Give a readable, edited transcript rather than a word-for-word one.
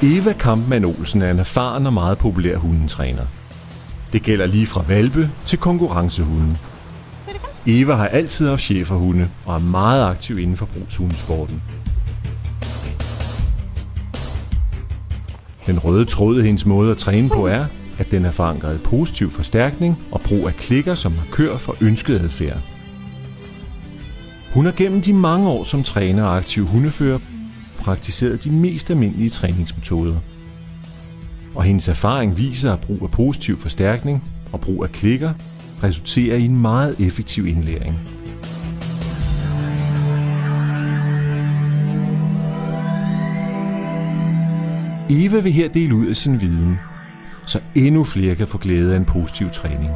Eva Kampmann Olsen er en erfaren og meget populær hundetræner. Det gælder lige fra hvalpe til konkurrencehunden. Eva har altid haft schæferhunde og er meget aktiv inden for brugshundesporten. Den røde tråd i hendes måde at træne på er, at den er forankret i positiv forstærkning og brug af klikker som markør for ønsket adfærd. Hun har gennem de mange år som træner og aktiv hundefører praktiseret de mest almindelige træningsmetoder. Og hendes erfaring viser, at brug af positiv forstærkning og brug af klikker resulterer i en meget effektiv indlæring. Eva vil her dele ud af sin viden, så endnu flere kan få glæde af en positiv træning.